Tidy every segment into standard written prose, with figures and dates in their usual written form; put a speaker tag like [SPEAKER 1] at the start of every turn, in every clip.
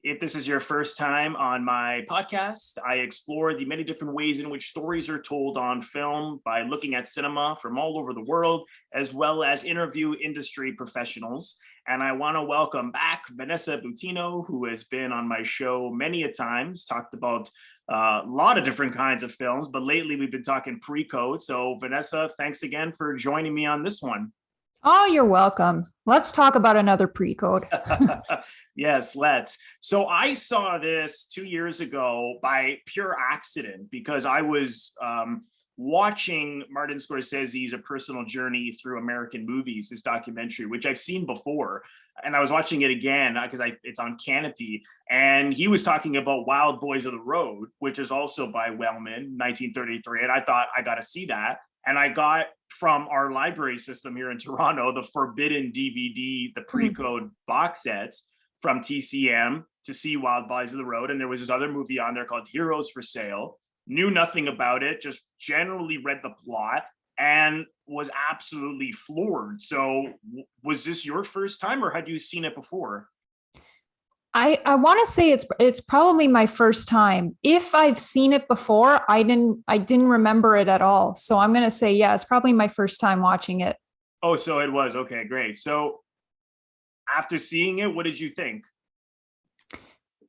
[SPEAKER 1] If this is your first time on my podcast, I explore the many different ways in which stories are told on film by looking at cinema from all over the world, as well as interview industry professionals. And I want to welcome back Vanessa Butino, who has been on my show many a times, talked about a lot of different kinds of films, but lately we've been talking pre-code. So Vanessa, thanks again for joining me on this one.
[SPEAKER 2] Oh, you're welcome. Let's talk about another pre-code.
[SPEAKER 1] Yes, let's. So I saw this 2 years ago by pure accident because I was watching Martin Scorsese's A Personal Journey Through American Movies, his documentary, which I've seen before. And I was watching it again because it's on Canopy. And he was talking about Wild Boys of the Road, which is also by Wellmann, 1933. And I thought, I got to see that. And I got from our library system here in Toronto, the Forbidden DVD, the pre-code box sets from TCM to see Wild Boys of the Road. And there was this other movie on there called Heroes for Sale. Knew nothing about it, just generally read the plot and was absolutely floored. So was this your first time or had you seen it before?
[SPEAKER 2] I want to say it's probably my first time. If I've seen it before, I didn't remember it at all. So I'm going to say, yeah, it's probably my first time watching it.
[SPEAKER 1] Oh, so it was. Okay, great. So after seeing it, what did you think?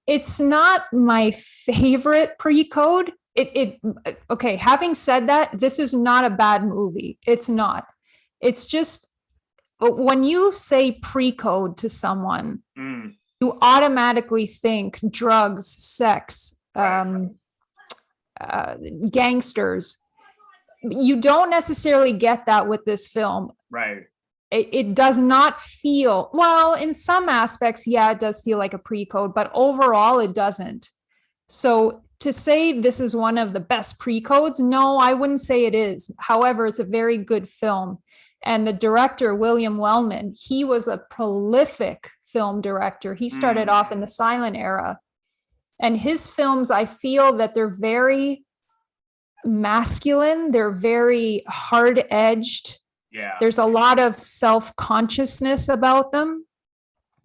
[SPEAKER 2] It's not my favorite pre-code. Okay, having said that, this is not a bad movie. It's not. It's just when you say pre-code to someone, you automatically think drugs, sex, gangsters. You don't necessarily get that with this film.
[SPEAKER 1] Right.
[SPEAKER 2] It does not feel, well, in some aspects, yeah, it does feel like a pre-code, but overall it doesn't. So to say this is one of the best pre-codes, no, I wouldn't say it is. However, it's a very good film. And the director, William Wellmann, he was a prolific film director. He started off in the silent era. And his films, I feel that they're very masculine. They're very hard-edged.
[SPEAKER 1] Yeah.
[SPEAKER 2] There's a lot of self-consciousness about them.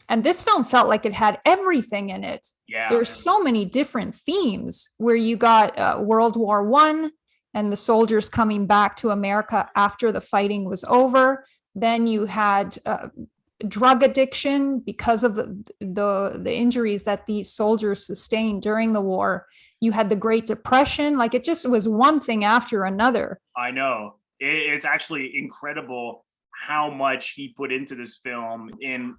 [SPEAKER 2] And this film felt like it had everything in it.
[SPEAKER 1] Yeah.
[SPEAKER 2] There's so many different themes where you got World War I and the soldiers coming back to America after the fighting was over. Then you had drug addiction because of the injuries that these soldiers sustained during the war. You had the Great Depression. Like it just was one thing after another.
[SPEAKER 1] I know. It's actually incredible how much he put into this film in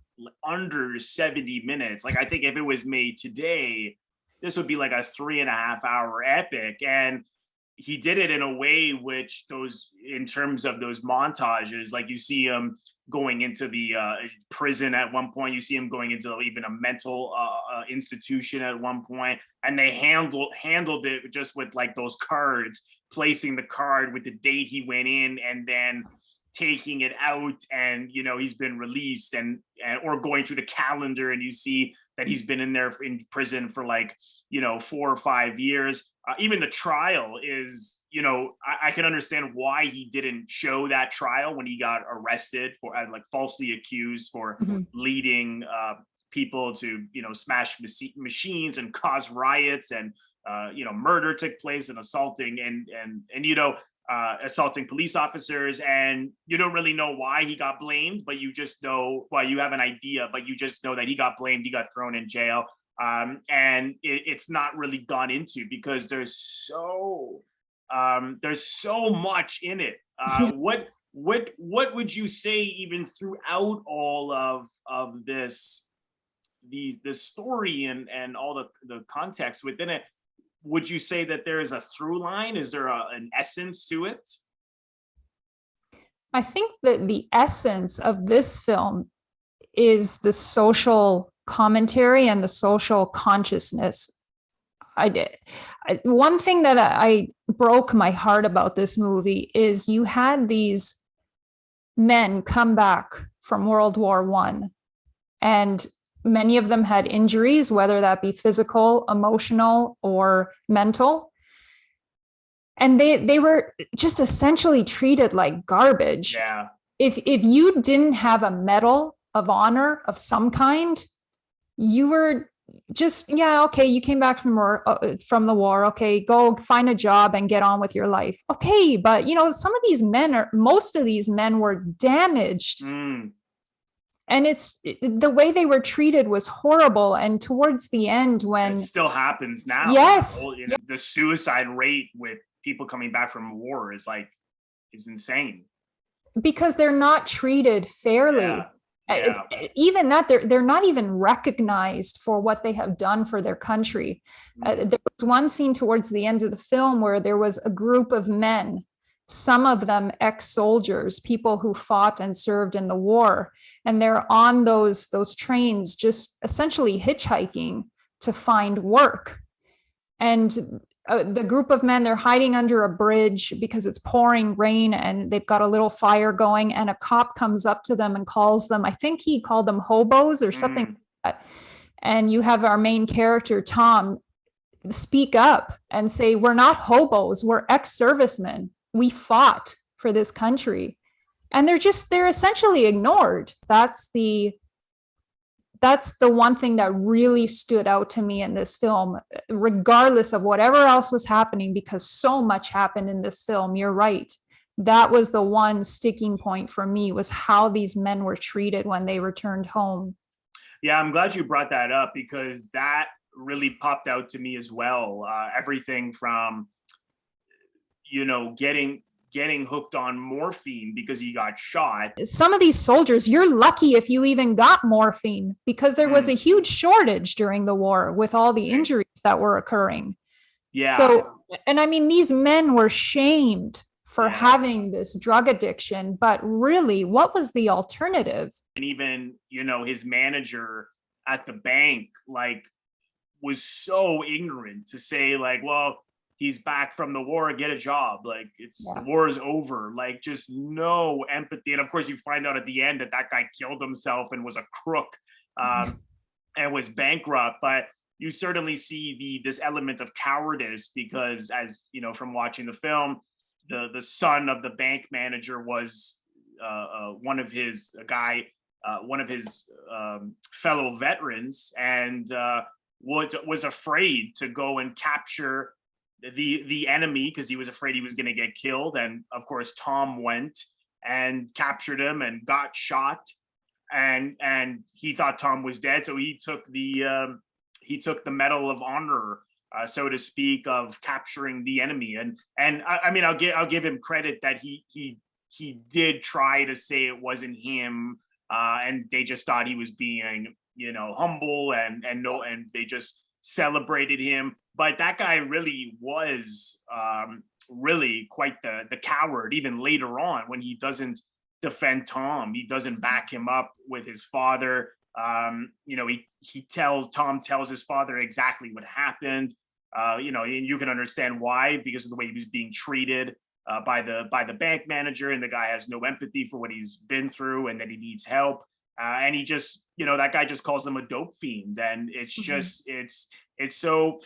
[SPEAKER 1] under 70 minutes. Like, I think if it was made today, this would be like a 3.5-hour epic. And he did it in a way which in terms of those montages, like you see him going into the prison at one point, you see him going into even a mental institution at one point, and they handled it just with like those cards, placing the card with the date he went in and then taking it out, and he's been released, and or going through the calendar and you see that he's been in prison for like 4 or 5 years. Even the trial is, I can understand why he didn't show that trial when he got arrested for like falsely accused for leading people to smash machines and cause riots, and murder took place, and assaulting and assaulting police officers, and you don't really know why he got blamed, but you just know, well, you have an idea, but you just know that he got blamed, he got thrown in jail. And it's not really gone into because there's so much in it. What would you say, even throughout all of this story and all the context within it? Would you say that there is a through line? Is there an essence to it?
[SPEAKER 2] I think that the essence of this film is the social commentary and the social consciousness. One thing that I broke my heart about this movie is you had these men come back from World War I, and many of them had injuries, whether that be physical, emotional, or mental. And they were just essentially treated like garbage.
[SPEAKER 1] Yeah.
[SPEAKER 2] If you didn't have a medal of honor of some kind, you were just, yeah, okay, you came back from the war, okay, go find a job and get on with your life, okay, but most of these men were damaged, and it's the way they were treated was horrible. And towards the end, when
[SPEAKER 1] it still happens now,
[SPEAKER 2] yes,
[SPEAKER 1] the suicide rate with people coming back from war is insane,
[SPEAKER 2] because they're not treated fairly. Even that, they're not even recognized for what they have done for their country. There was one scene towards the end of the film where there was a group of men, some of them ex-soldiers, people who fought and served in the war, and they're on those trains just essentially hitchhiking to find work. And the group of men, they're hiding under a bridge because it's pouring rain, and they've got a little fire going, and a cop comes up to them and calls them, I think he called them hobos or something like that. And you have our main character, Tom, speak up and say, we're not hobos, we're ex-servicemen. We fought for this country. And they're essentially ignored. That's the one thing that really stood out to me in this film, regardless of whatever else was happening, because so much happened in this film. You're right. That was the one sticking point for me, was how these men were treated when they returned home.
[SPEAKER 1] Yeah, I'm glad you brought that up, because that really popped out to me as well. Everything from, getting hooked on morphine because he got shot.
[SPEAKER 2] Some of these soldiers, you're lucky if you even got morphine, because there was a huge shortage during the war with all the injuries that were occurring.
[SPEAKER 1] Yeah.
[SPEAKER 2] So, and I mean, these men were shamed for having this drug addiction, but really, what was the alternative?
[SPEAKER 1] And even, his manager at the bank, was so ignorant to say, well, he's back from the war, get a job. The war is over. Just no empathy. And of course, you find out at the end that guy killed himself and was a crook, and was bankrupt. But you certainly see this element of cowardice, because, as from watching the film, the son of the bank manager was one of his fellow veterans, and was afraid to go and capture the enemy, because he was afraid he was going to get killed. And of course, Tom went and captured him and got shot, and he thought Tom was dead, so he took the Medal of Honor, so to speak, of capturing the enemy. And I mean, I'll give him credit that he did try to say it wasn't him, and they just thought he was being humble, and they just celebrated him. But that guy really was really quite the coward. Even later on, when he doesn't defend Tom, he doesn't back him up with his father. Tom tells his father exactly what happened. And you can understand why, because of the way he was being treated by the bank manager, and the guy has no empathy for what he's been through, and that he needs help. And he just, that guy just calls him a dope fiend. And it's just, it's so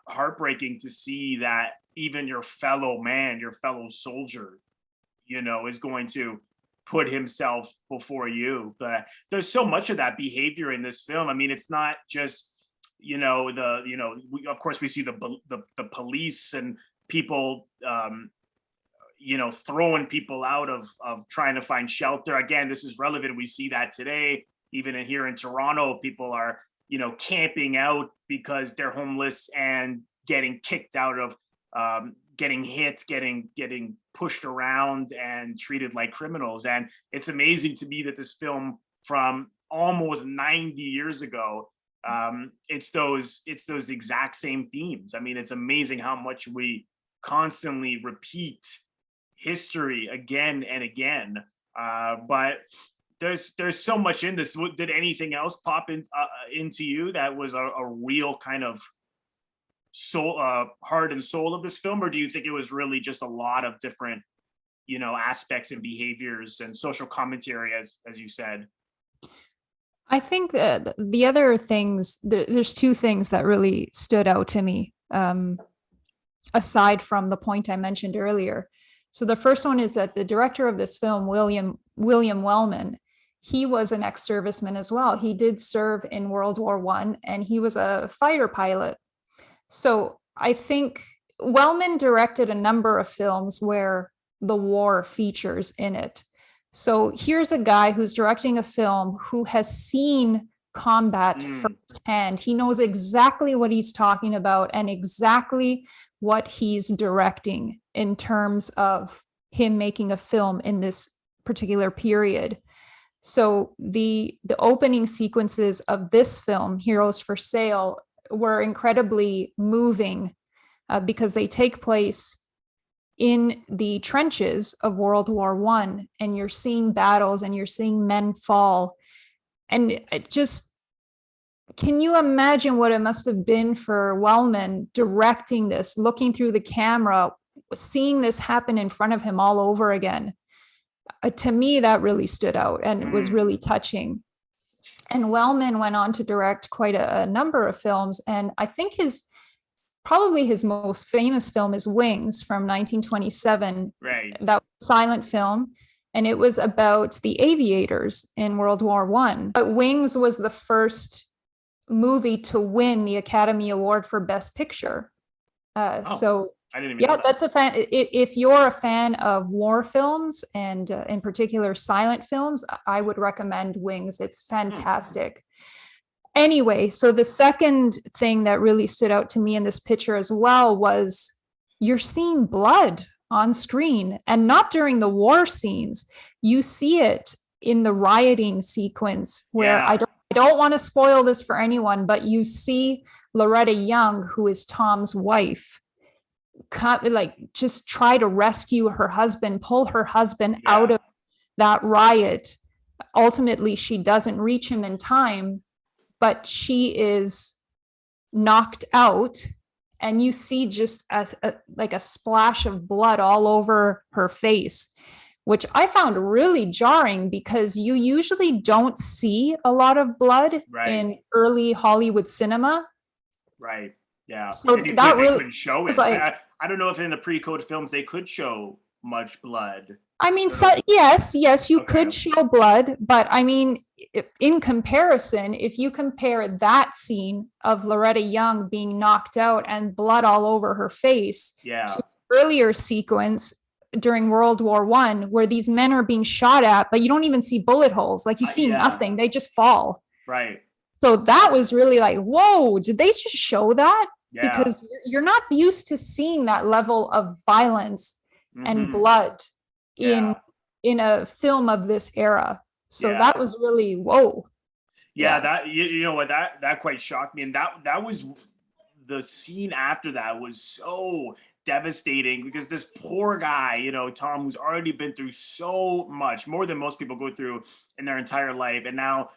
[SPEAKER 1] heartbreaking to see that even your fellow man, your fellow soldier, is going to put himself before you. But there's so much of that behavior in this film. I mean, it's not just, of course we see the police and people, throwing people out of trying to find shelter. Again, this is relevant. We see that today, even here in Toronto, people are, camping out because they're homeless and getting kicked out of, getting hit, getting pushed around and treated like criminals. And it's amazing to me that this film from almost 90 years ago, it's those exact same themes. I mean, it's amazing how much we constantly repeat history again and again. But there's so much in this. Did anything else pop into you that was a real kind of soul, heart and soul of this film, or do you think it was really just a lot of different, aspects and behaviors and social commentary, as you said?
[SPEAKER 2] I think that the other things, there's two things that really stood out to me, aside from the point I mentioned earlier. So the first one is that the director of this film, William Wellmann, he was an ex-serviceman as well. He did serve in World War One, and he was a fighter pilot. So I think Wellman directed a number of films where the war features in it. So here's a guy who's directing a film who has seen combat firsthand. He knows exactly what he's talking about and exactly what he's directing in terms of him making a film in this particular period. So the opening sequences of this film, Heroes for Sale, were incredibly moving because they take place in the trenches of World War One, and you're seeing battles and you're seeing men fall. And it just, can you imagine what it must have been for Wellman directing this, looking through the camera, seeing this happen in front of him all over again? To me, that really stood out and it was really touching. And Wellman went on to direct quite a number of films. And I think probably his most famous film is Wings from 1927.
[SPEAKER 1] Right.
[SPEAKER 2] That was a silent film. And it was about the aviators in World War One. But Wings was the first movie to win the Academy Award for Best Picture. So
[SPEAKER 1] I didn't even know that.
[SPEAKER 2] That's a fan. If you're a fan of war films and in particular silent films, I would recommend Wings. It's fantastic. Anyway, so the second thing that really stood out to me in this picture as well was you're seeing blood on screen, and not during the war scenes. You see it in the rioting sequence where I don't want to spoil this for anyone, but you see Loretta Young, who is Tom's wife, just try to rescue her husband, pull her husband out of that riot. Ultimately, she doesn't reach him in time, but she is knocked out, and you see just like a splash of blood all over her face, which I found really jarring because you usually don't see a lot of blood in early Hollywood cinema.
[SPEAKER 1] Right. Yeah.
[SPEAKER 2] So that really
[SPEAKER 1] couldn't show it.
[SPEAKER 2] Like,
[SPEAKER 1] I don't know if in the pre-code films they could show much blood.
[SPEAKER 2] I mean, so yes, you could show blood, but I mean, in comparison, if you compare that scene of Loretta Young being knocked out and blood all over her face to the earlier sequence during World War One, where these men are being shot at, but you don't even see bullet holes. Like you see nothing, they just fall.
[SPEAKER 1] Right.
[SPEAKER 2] So that was really like, whoa, did they just show that? Yeah. Because you're not used to seeing that level of violence and blood in a film of this era. So that was really whoa.
[SPEAKER 1] Yeah, that you know what, that quite shocked me. And that was the scene after that was so devastating because this poor guy, you know, Tom, who's already been through so much, more than most people go through in their entire life, and now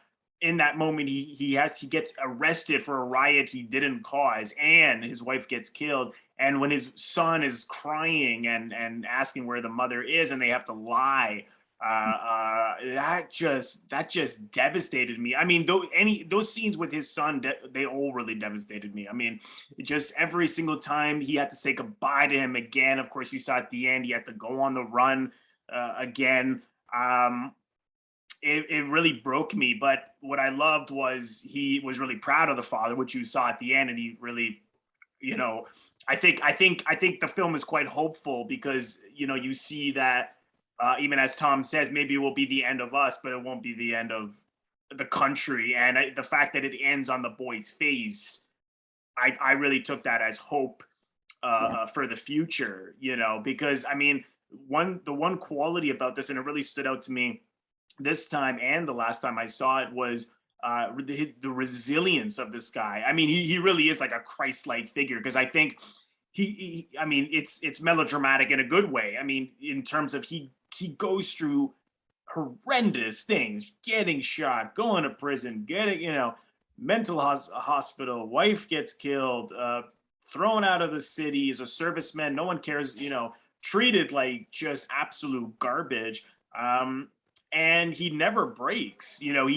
[SPEAKER 1] in that moment he gets arrested for a riot he didn't cause, and his wife gets killed. And when his son is crying and asking where the mother is, and they have to lie, that just devastated me. I mean, those scenes with his son, they all really devastated me. I mean, just every single time he had to say goodbye to him again. Of course, you saw at the end he had to go on the run again. It really broke me. But what I loved was he was really proud of the father, which you saw at the end, and he really, you know, I think the film is quite hopeful because, you know, you see that even as Tom says, maybe it will be the end of us, but it won't be the end of the country. And the fact that it ends on the boy's face, I really took that as hope for the future, you know, because I mean, the one quality about this, and it really stood out to me this time and the last time I saw it, was the resilience of this guy. I mean, he really is like a Christ-like figure, because I think I mean, it's melodramatic in a good way. I mean, in terms of he goes through horrendous things, getting shot, going to prison, getting, you know, mental hospital, wife gets killed, thrown out of the city, is a serviceman, no one cares, you know, treated like just absolute garbage. And he never breaks, you know,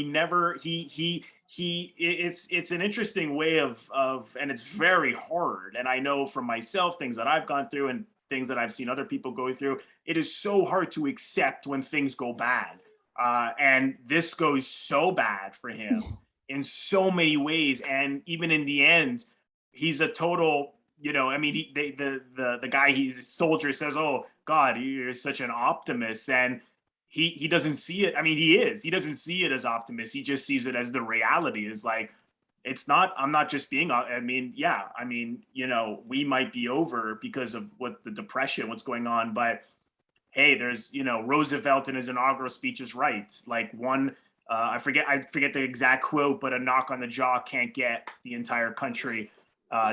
[SPEAKER 1] it's an interesting way of, and it's very hard. And I know from myself, things that I've gone through and things that I've seen other people go through, it is so hard to accept when things go bad. And this goes so bad for him in so many ways. And even in the end, he's a total, I mean, the guy, he's a soldier, says, "Oh God, you're such an optimist," and he doesn't see it. I mean, he doesn't see it as optimist. He just sees it as the reality. Is like, it's not, I'm not just being, I mean, yeah, I mean, we might be over because of what the depression, what's going on, but hey, there's, Roosevelt in his inaugural speech is right. Like one, I forget the exact quote, but a knock on the jaw can't get the entire country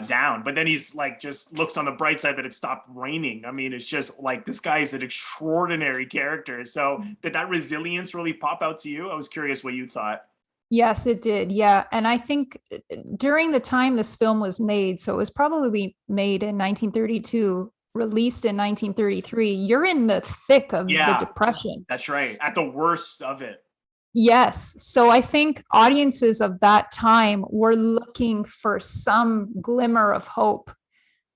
[SPEAKER 1] down. But then he's like, just looks on the bright side that it stopped raining. I mean, it's just like, this guy is an extraordinary character. So did that resilience really pop out to you? I was curious what you thought.
[SPEAKER 2] Yes, it did. Yeah. And I think during the time this film was made, so it was probably made in 1932, released in 1933, you're in the thick of the
[SPEAKER 1] Yeah,
[SPEAKER 2] Depression.
[SPEAKER 1] that's right. At the worst of it.
[SPEAKER 2] Yes. So I think audiences of that time were looking for some glimmer of hope,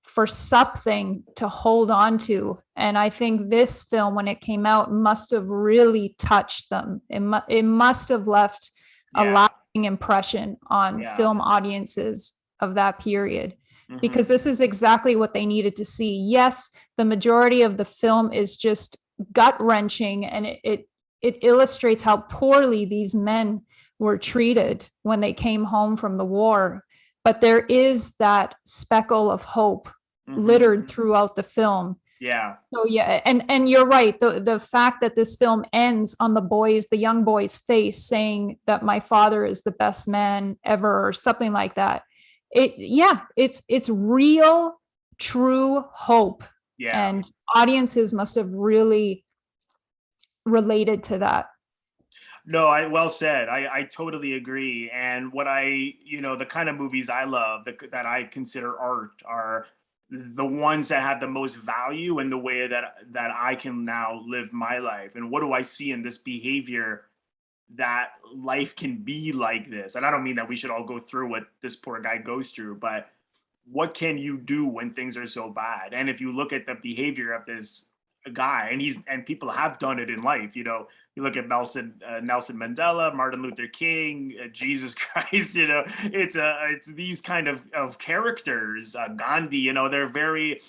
[SPEAKER 2] for something to hold on to. And I think this film, when it came out, must have really touched them. It must have left a
[SPEAKER 1] Yeah.
[SPEAKER 2] lasting impression on
[SPEAKER 1] Yeah.
[SPEAKER 2] film audiences of that period,
[SPEAKER 1] Mhm.
[SPEAKER 2] because this is exactly what they needed to see. Yes, the majority of the film is just gut wrenching, and it illustrates how poorly these men were treated when they came home from the war. But there is that speckle of hope
[SPEAKER 1] Mhm.
[SPEAKER 2] littered throughout the film.
[SPEAKER 1] Yeah.
[SPEAKER 2] So yeah, and you're right. The fact that this film ends on the young boy's face saying that my father is the best man ever, or something like that. It's real, true hope.
[SPEAKER 1] Yeah.
[SPEAKER 2] And audiences must have really related to that.
[SPEAKER 1] No, well said. I totally agree. And what the kind of movies I love that I consider art are the ones that have the most value in the way that I can now live my life. And what do I see in this behavior that life can be like this? And I don't mean that we should all go through what this poor guy goes through, but what can you do when things are so bad? And if you look at the behavior of this guy, and people have done it in life, you look at Nelson Mandela, Martin Luther King, Jesus Christ, it's these kind of characters, Gandhi, they're very,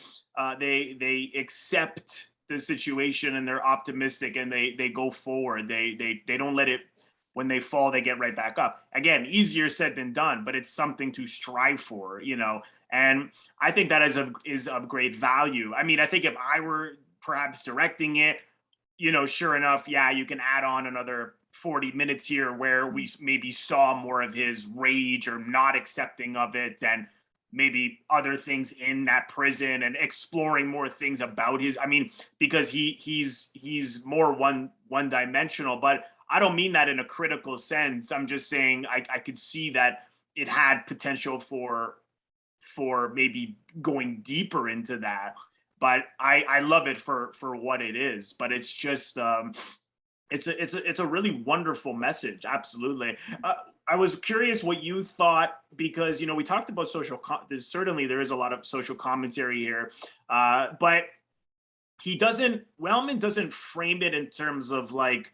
[SPEAKER 1] they accept the situation and they're optimistic and they go forward. They don't let it, when they fall, they get right back up. Again, easier said than done, but it's something to strive for, and I think that is of great value. I mean, I think if I were perhaps directing it, sure enough, yeah, you can add on another 40 minutes here where we maybe saw more of his rage or not accepting of it, and maybe other things in that prison and exploring more things about his, I mean, because he's more one dimensional, but I don't mean that in a critical sense. I'm just saying I could see that it had potential for maybe going deeper into that, but I love it for what it is. But it's just it's a really wonderful message. Absolutely. I was curious what you thought, because we talked about certainly there is a lot of social commentary here, but Wellman doesn't frame it in terms of like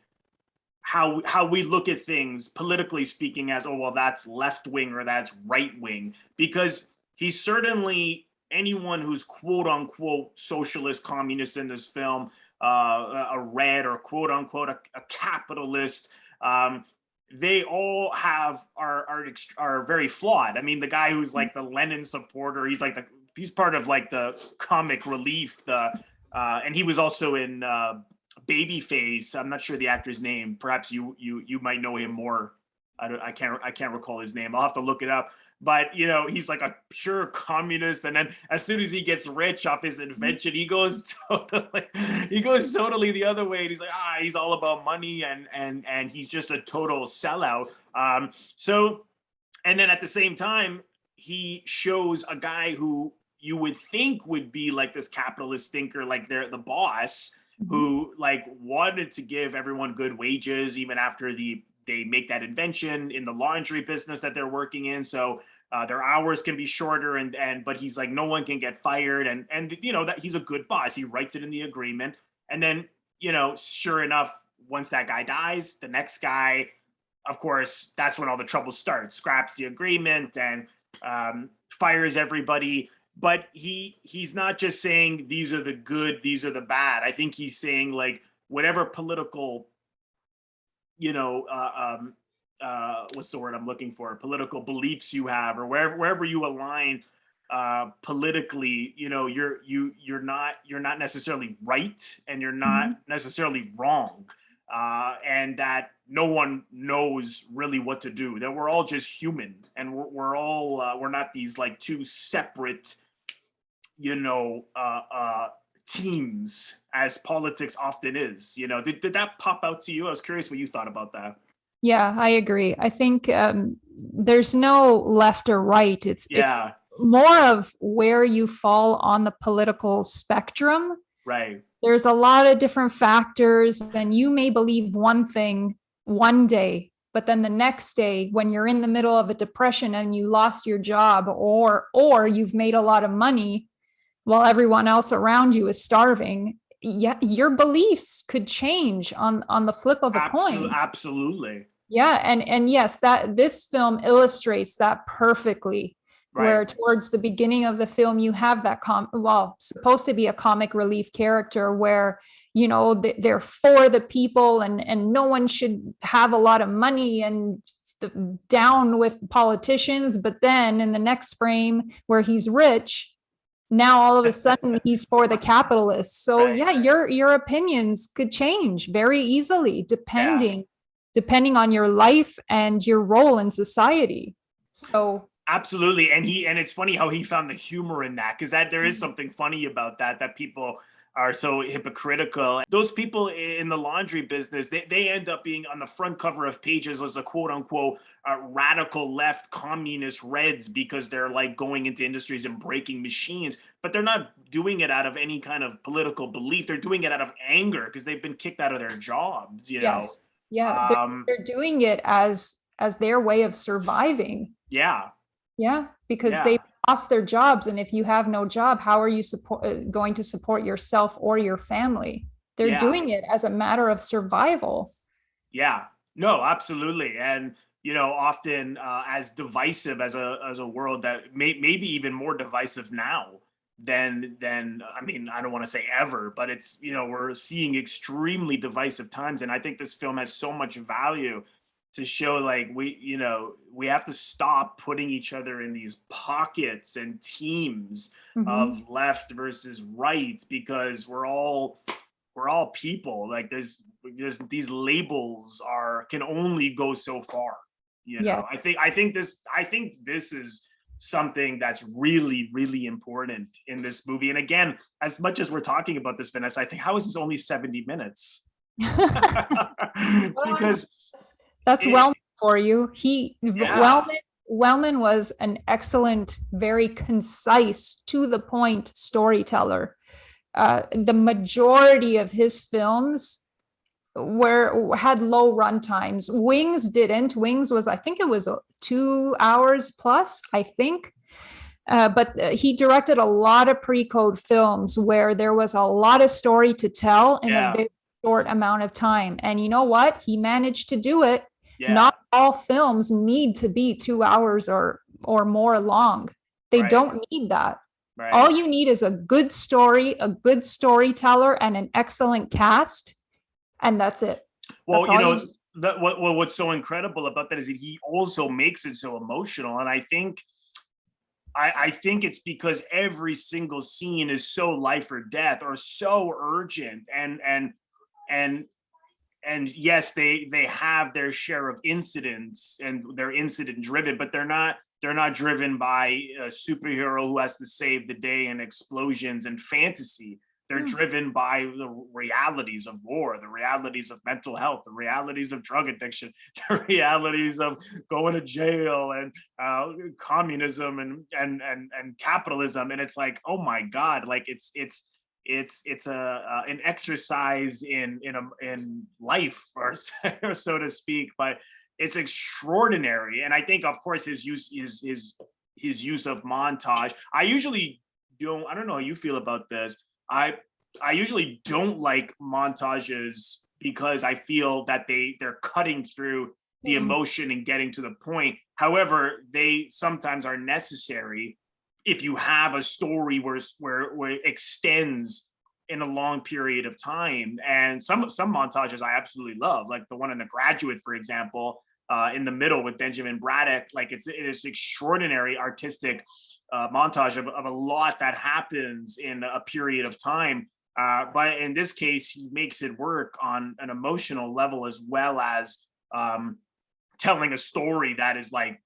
[SPEAKER 1] how we look at things politically speaking as, oh well, that's left wing or that's right wing, because he's certainly, anyone who's quote unquote socialist, communist in this film, a red or quote unquote a capitalist, they all are very flawed. I mean, the guy who's like the Lenin supporter, he's part of like the comic relief, and he was also in Babyface. I'm not sure the actor's name. Perhaps you might know him more. I can't recall his name. I'll have to look it up. But he's like a pure communist, and then as soon as he gets rich off his invention, he goes totally the other way. And he's like, he's all about money, and he's just a total sellout. So, and then at the same time, he shows a guy who you would think would be like this capitalist thinker, like they're the boss, who like wanted to give everyone good wages even after they make that invention in the laundry business that they're working in. So their hours can be shorter, but he's like, no one can get fired, and that he's a good boss. He writes it in the agreement, and then sure enough, once that guy dies, the next guy, of course, that's when all the trouble starts, scraps the agreement and fires everybody. But he's not just saying these are the good, these are the bad. I think he's saying like whatever political, what's the word I'm looking for? Political beliefs you have, or wherever you align politically, you're not necessarily right, and you're not necessarily wrong, and that no one knows really what to do. That we're all just human, and we're all we're not these like two separate, teams as politics often is. Did that pop out to you? I was curious what you thought about that.
[SPEAKER 2] Yeah, I agree. I think there's no left or right. It's more of where you fall on the political spectrum.
[SPEAKER 1] Right.
[SPEAKER 2] There's a lot of different factors, and you may believe one thing one day, but then the next day, when you're in the middle of a depression and you lost your job, or you've made a lot of money while everyone else around you is starving, yeah, your beliefs could change on the flip of a coin.
[SPEAKER 1] Absolutely.
[SPEAKER 2] Yeah, and yes, that this film illustrates that perfectly. Right. Where towards the beginning of the film, you have that supposed to be a comic relief character where, they're for the people, and no one should have a lot of money, and down with politicians. But then in the next frame where he's rich, now all of a sudden he's for the capitalists. So right. Yeah, your opinions could change very easily depending on your life and your role in society. So
[SPEAKER 1] absolutely. And it's funny how he found the humor in that, because that there is something funny about that people are so hypocritical. Those people in the laundry business, they end up being on the front cover of pages as a quote unquote radical left communist Reds, because they're like going into industries and breaking machines, but they're not doing it out of any kind of political belief. They're doing it out of anger because they've been kicked out of their jobs,
[SPEAKER 2] Yes. Yeah, they're doing it as their way of surviving.
[SPEAKER 1] Yeah.
[SPEAKER 2] Yeah, because they've lost their jobs, and if you have no job, how are you going to support yourself or your family? They're doing it as a matter of survival.
[SPEAKER 1] Yeah, no, absolutely. And often as divisive as a world that maybe even more divisive now than I mean, I don't want to say ever, but it's we're seeing extremely divisive times, and I think this film has so much value to show like we have to stop putting each other in these pockets and teams of left versus right, because we're all people. Like there's these labels can only go so far. I think this is something that's really, really important in this movie. And again, as much as we're talking about this, Vanessa, I think, how is this only 70 minutes? Because
[SPEAKER 2] that's Wellmann for you. Wellmann was an excellent, very concise, to the point storyteller. The majority of his films had low run times. Wings didn't. Wings was, I think it was 2 hours plus, I think. But he directed a lot of pre-code films where there was a lot of story to tell in a very short amount of time. And you know what? He managed to do it. Yeah. Not all films need to be 2 hours or more long. They don't need that. Right. All you need is a good story, a good storyteller, and an excellent cast, and that's it.
[SPEAKER 1] Well, what's so incredible about that is that he also makes it so emotional, and I think it's because every single scene is so life or death, or so urgent, and yes, they have their share of incidents, and they're incident driven, but they're not driven by a superhero who has to save the day and explosions and fantasy. They're driven by the realities of war, the realities of mental health, the realities of drug addiction, the realities of going to jail, and communism and capitalism. And it's like, oh my God, like it's an exercise in life, or so to speak, but it's extraordinary. And I think, of course, his use of montage. I don't know how you feel about this. I usually don't like montages because I feel that they're cutting through the emotion and getting to the point. However, they sometimes are necessary if you have a story where it extends in a long period of time. And some montages I absolutely love, like the one in The Graduate, for example, in the middle with Benjamin Braddock. Like it is extraordinary artistic montage of a lot that happens in a period of time. But in this case, he makes it work on an emotional level, as well as telling a story that is like,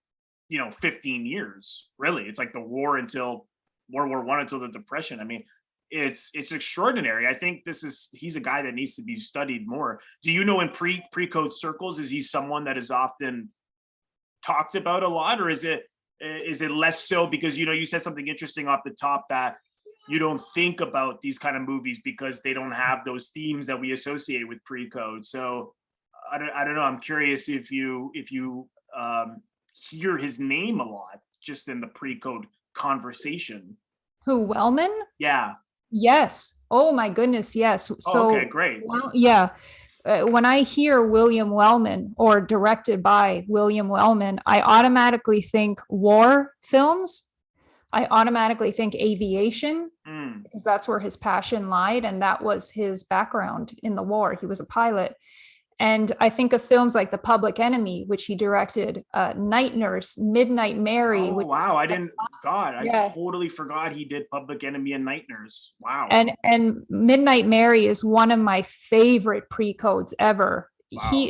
[SPEAKER 1] 15 years, really. It's like the war until World War I, until the Depression. I mean, it's extraordinary. I think he's a guy that needs to be studied more. Do you know, in pre-code circles, is he someone that is often talked about a lot, or is it less so? Because you said something interesting off the top, that you don't think about these kind of movies because they don't have those themes that we associate with pre-code. So I don't know. I'm curious if you hear his name a lot just in the pre-code conversation.
[SPEAKER 2] Who, Wellman?
[SPEAKER 1] Yeah.
[SPEAKER 2] Yes. Oh my goodness, yes. So
[SPEAKER 1] okay, great.
[SPEAKER 2] Well, yeah. When I hear William Wellman, or directed by William Wellman, I automatically think war films. I automatically think aviation, because that's where his passion lied, and that was his background in the war. He was a pilot. And I think of films like The Public Enemy, which he directed, Night Nurse, Midnight Mary.
[SPEAKER 1] Oh, wow. I totally forgot he did Public Enemy and Night Nurse. Wow.
[SPEAKER 2] And Midnight Mary is one of my favorite pre-codes ever. Wow.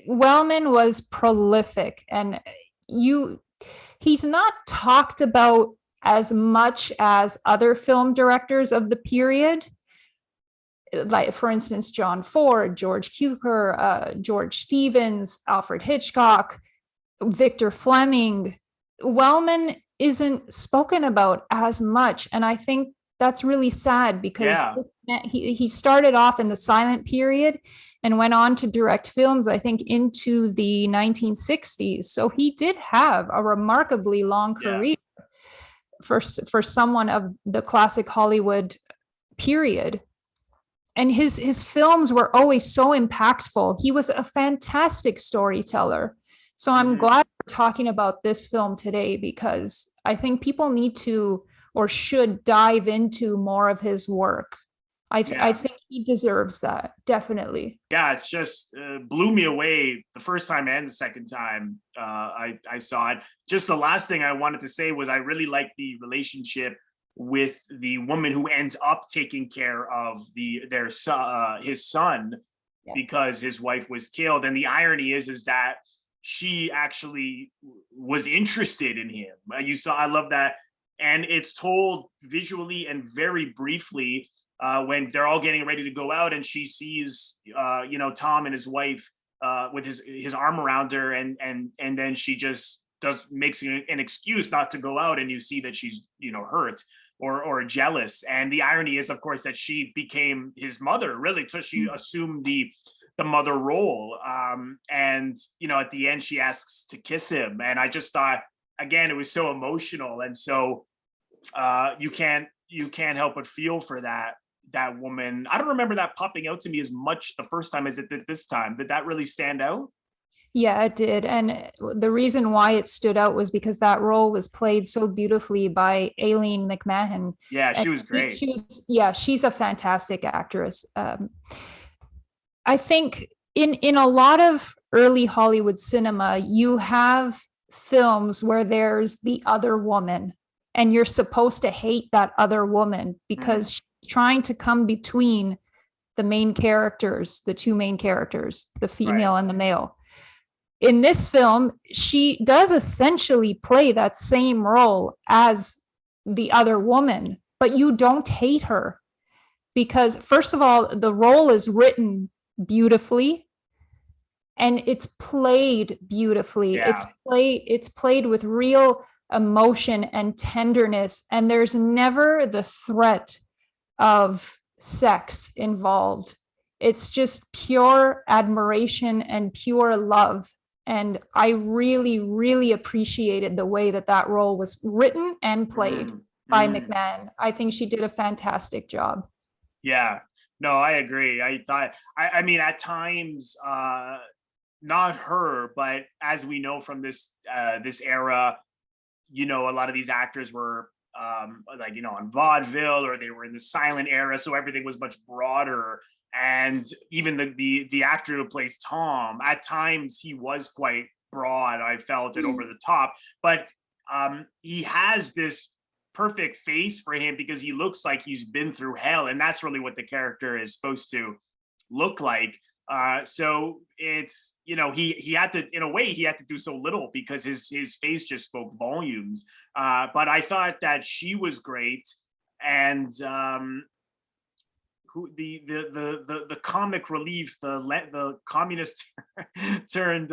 [SPEAKER 2] Wellman was prolific, and he's not talked about as much as other film directors of the period. Like, for instance, John Ford, George Cukor, George Stevens, Alfred Hitchcock, Victor Fleming. Wellman isn't spoken about as much, and I think that's really sad, because he started off in the silent period and went on to direct films, I think, into the 1960s. So he did have a remarkably long career for someone of the classic Hollywood period. And his films were always so impactful. He was a fantastic storyteller. So I'm glad we're talking about this film today, because I think people need to, or should, dive into more of his work. I think he deserves that, definitely.
[SPEAKER 1] Yeah, it's just blew me away the first time and the second time I saw it. Just the last thing I wanted to say was I really like the relationship with the woman who ends up taking care of his son, because his wife was killed. And the irony is that she actually was interested in him. I love that. And it's told visually and very briefly when they're all getting ready to go out, and she sees Tom and his wife with his arm around her, and then she just makes an excuse not to go out, and you see that she's hurt or jealous. And the irony is, of course, that she became his mother, really. So she assumed the mother role. And at the end, she asks to kiss him. And I just thought, again, it was so emotional. And so you can't help but feel for that woman. I don't remember that popping out to me as much the first time as it did this time. Did that really stand out?
[SPEAKER 2] Yeah, it did. And the reason why it stood out was because that role was played so beautifully by Aileen McMahon.
[SPEAKER 1] Yeah, she was great.
[SPEAKER 2] She's a fantastic actress. I think in a lot of early Hollywood cinema, you have films where there's the other woman, and you're supposed to hate that other woman because she's trying to come between the main characters, the two main characters, the female and the male. In this film, she does essentially play that same role as the other woman, but you don't hate her, because, first of all, the role is written beautifully and it's played beautifully.
[SPEAKER 1] Yeah.
[SPEAKER 2] It's played with real emotion and tenderness, and there's never the threat of sex involved. It's just pure admiration and pure love. And I really, really appreciated the way that role was written and played by McMahon. I think she did a fantastic job.
[SPEAKER 1] Yeah. No, I agree. I thought, I mean, at times, not her, but as we know from this era, a lot of these actors were like, on vaudeville, or they were in the silent era, so everything was much broader. And even the actor who plays Tom, at times he was quite broad, I felt, and over the top. But he has this perfect face for him because he looks like he's been through hell, and that's really what the character is supposed to look like. So it's, he had to, in a way, he had to do so little because his face just spoke volumes. But I thought that she was great. And who the comic relief, the communist turned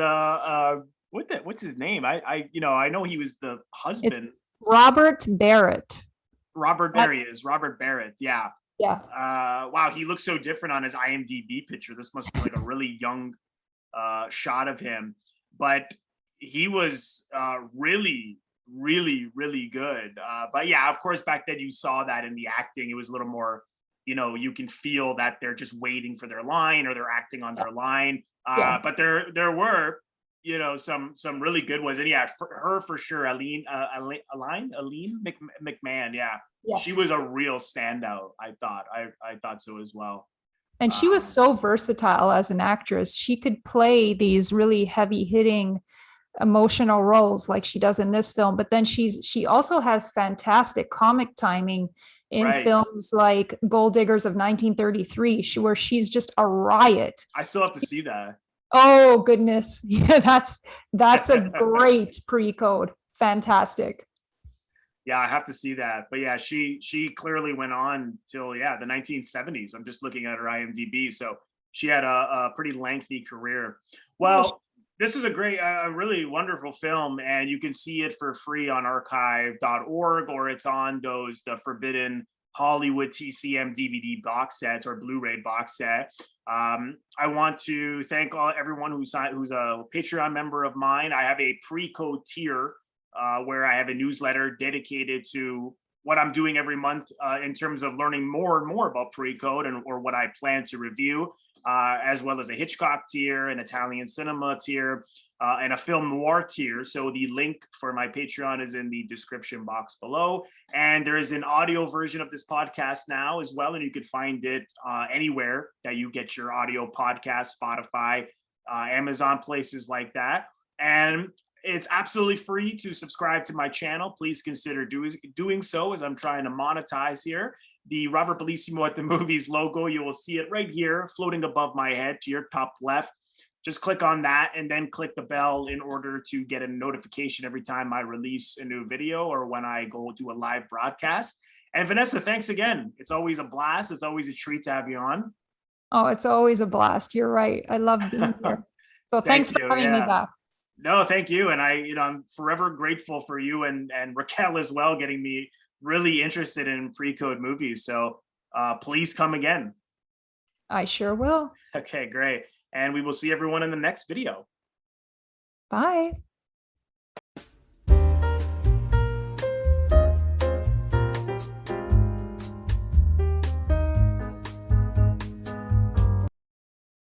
[SPEAKER 1] what's his name? I know he was the husband.
[SPEAKER 2] It's Robert Barrett.
[SPEAKER 1] Robert, there he is, Robert Barrett. Yeah.
[SPEAKER 2] Yeah.
[SPEAKER 1] Wow, he looks so different on his IMDb picture. This must be like a really young shot of him, but he was really, really, really good. But yeah, of course, back then you saw that in the acting, it was a little more, you can feel that they're just waiting for their line, or they're acting on their line. But there were, some really good ones. And yeah, for her for sure, Aline McMahon. Yeah. Yes. She was a real standout. I thought so as well.
[SPEAKER 2] And she was so versatile as an actress. She could play these really heavy hitting emotional roles like she does in this film, but then she also has fantastic comic timing in films like Gold Diggers of 1933, where she's just a riot.
[SPEAKER 1] I still have to see that.
[SPEAKER 2] Oh goodness. Yeah, that's a great pre-code. Fantastic.
[SPEAKER 1] Yeah, I have to see that. But yeah, she clearly went on till the 1970s. I'm just looking at her IMDb, so she had a pretty lengthy career. Well, this is a really wonderful film, and you can see it for free on archive.org, or it's on the Forbidden Hollywood TCM DVD box sets or Blu-ray box set. I want to thank everyone who's a Patreon member of mine. I have a pre-code tier where I have a newsletter dedicated to what I'm doing every month in terms of learning more and more about pre-code or what I plan to review, as well as a Hitchcock tier, an Italian cinema tier, and a film noir tier. So the link for my Patreon is in the description box below. And there is an audio version of this podcast now as well, and you can find it anywhere that you get your audio podcast, Spotify, Amazon, places like that. And it's absolutely free to subscribe to my channel. Please consider doing so, as I'm trying to monetize here. The Robert Bellissimo at the Movies logo, you will see it right here floating above my head to your top left. Just click on that and then click the bell in order to get a notification every time I release a new video or when I go to a live broadcast. And Vanessa, thanks again. It's always a blast. It's always a treat to have you on.
[SPEAKER 2] Oh, it's always a blast. You're right. I love being here. So thanks for having me back.
[SPEAKER 1] No, thank you. And I'm forever grateful for you and Raquel as well, getting me really interested in pre-code movies. So please come again.
[SPEAKER 2] I sure will.
[SPEAKER 1] Okay, great. And we will see everyone in the next video.
[SPEAKER 2] Bye.